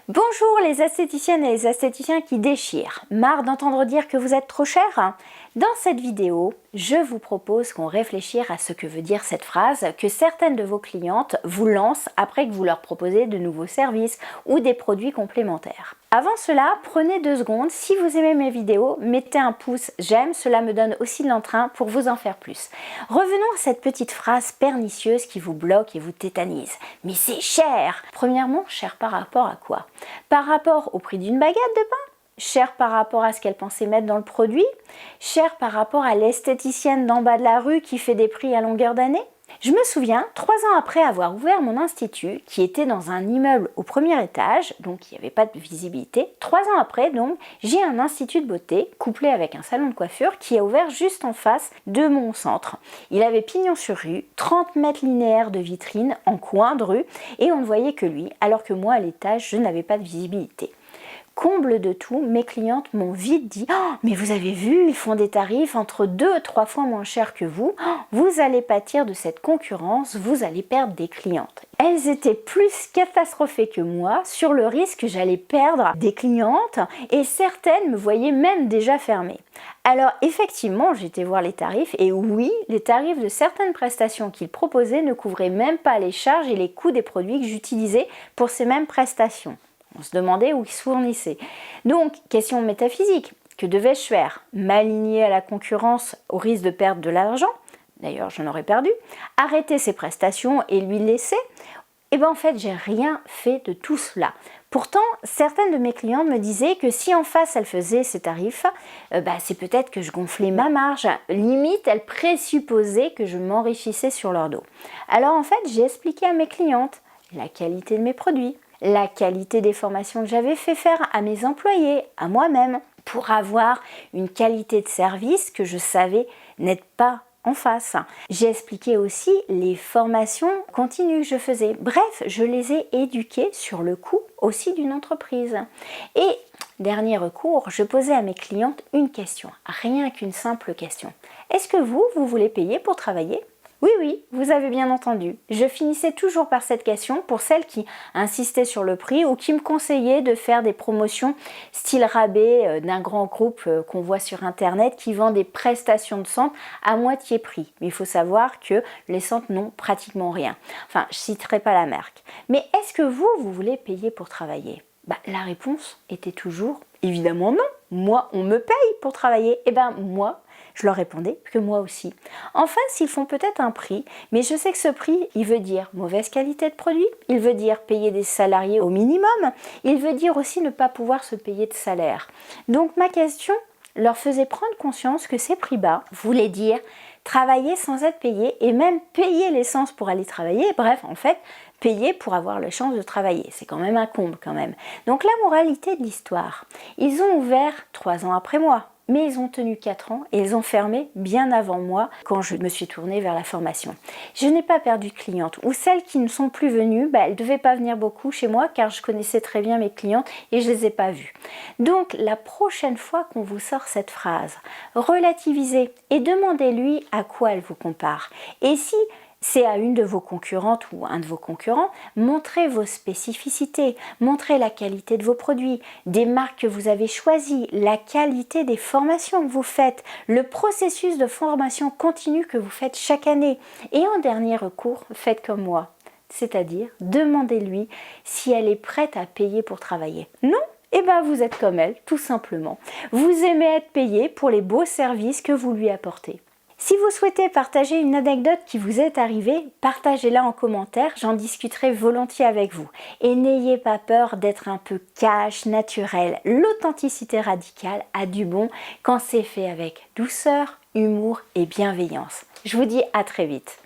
Bonjour les esthéticiennes et les esthéticiens qui déchirent. Marre d'entendre dire que vous êtes trop cher? Dans cette vidéo, je vous propose qu'on réfléchisse à ce que veut dire cette phrase que certaines de vos clientes vous lancent après que vous leur proposez de nouveaux services ou des produits complémentaires. Avant cela, prenez 2 secondes. Si vous aimez mes vidéos, mettez un pouce j'aime, cela me donne aussi de l'entrain pour vous en faire plus. Revenons à cette petite phrase pernicieuse qui vous bloque et vous tétanise. Mais c'est cher! Premièrement, cher par rapport à quoi? Par rapport au prix d'une baguette de pain? Cher par rapport à ce qu'elle pensait mettre dans le produit? Cher par rapport à l'esthéticienne d'en bas de la rue qui fait des prix à longueur d'année? Je me souviens, 3 ans après avoir ouvert mon institut, qui était dans un immeuble au premier étage, donc il n'y avait pas de visibilité, 3 ans après, donc, j'ai un institut de beauté couplé avec un salon de coiffure qui a ouvert juste en face de mon centre. Il avait pignon sur rue, 30 mètres linéaires de vitrine en coin de rue, et on ne voyait que lui, alors que moi à l'étage, je n'avais pas de visibilité. Comble de tout, mes clientes m'ont vite dit « Oh, mais vous avez vu, ils font des tarifs entre 2 et 3 fois moins chers que vous. Vous allez pâtir de cette concurrence, vous allez perdre des clientes. » Elles étaient plus catastrophées que moi sur le risque que j'allais perdre des clientes et certaines me voyaient même déjà fermées. Alors effectivement, j'étais voir les tarifs et oui, les tarifs de certaines prestations qu'ils proposaient ne couvraient même pas les charges et les coûts des produits que j'utilisais pour ces mêmes prestations. On se demandait où ils se fournissaient. Donc, question métaphysique, que devais-je faire? M'aligner à la concurrence au risque de perdre de l'argent? D'ailleurs, j'en aurais perdu. Arrêter ses prestations et lui laisser? Eh bien, en fait, j'ai rien fait de tout cela. Pourtant, certaines de mes clientes me disaient que si en face, elles faisaient ces tarifs, c'est peut-être que je gonflais ma marge. Limite, elles présupposaient que je m'enrichissais sur leur dos. Alors, en fait, j'ai expliqué à mes clientes la qualité de mes produits, la qualité des formations que j'avais fait faire à mes employés, à moi-même, pour avoir une qualité de service que je savais n'être pas en face. J'ai expliqué aussi les formations continues que je faisais. Bref, je les ai éduquées sur le coût aussi d'une entreprise. Et dernier recours, je posais à mes clientes une question, rien qu'une simple question. Est-ce que vous voulez payer pour travailler ? Oui, vous avez bien entendu. Je finissais toujours par cette question pour celles qui insistaient sur le prix ou qui me conseillaient de faire des promotions style rabais d'un grand groupe qu'on voit sur internet qui vend des prestations de centre à moitié prix. Mais il faut savoir que les centres n'ont pratiquement rien. Enfin, je ne citerai pas la marque. Mais est-ce que vous voulez payer pour travailler ? La réponse était toujours évidemment non. Moi, on me paye pour travailler. Eh bien, moi, je leur répondais que moi aussi. En face, ils font peut-être un prix, mais je sais que ce prix, il veut dire mauvaise qualité de produit, il veut dire payer des salariés au minimum, il veut dire aussi ne pas pouvoir se payer de salaire. Donc ma question leur faisait prendre conscience que ces prix bas voulaient dire travailler sans être payé et même payer l'essence pour aller travailler. Bref, en fait, payer pour avoir la chance de travailler. C'est quand même un comble quand même. Donc la moralité de l'histoire, ils ont ouvert 3 ans après moi. Mais ils ont tenu 4 ans et ils ont fermé bien avant moi quand je me suis tournée vers la formation. Je n'ai pas perdu de clientes ou celles qui ne sont plus venues, elles ne devaient pas venir beaucoup chez moi car je connaissais très bien mes clientes et je ne les ai pas vues. Donc la prochaine fois qu'on vous sort cette phrase, relativisez et demandez-lui à quoi elle vous compare. Et si c'est à une de vos concurrentes ou un de vos concurrents, montrez vos spécificités, montrez la qualité de vos produits, des marques que vous avez choisies, la qualité des formations que vous faites, le processus de formation continue que vous faites chaque année. Et en dernier recours, faites comme moi, c'est-à-dire demandez-lui si elle est prête à payer pour travailler. Non ? Eh bien, vous êtes comme elle, tout simplement. Vous aimez être payé pour les beaux services que vous lui apportez. Si vous souhaitez partager une anecdote qui vous est arrivée, partagez-la en commentaire, j'en discuterai volontiers avec vous. Et n'ayez pas peur d'être un peu cash, naturel. L'authenticité radicale a du bon quand c'est fait avec douceur, humour et bienveillance. Je vous dis à très vite.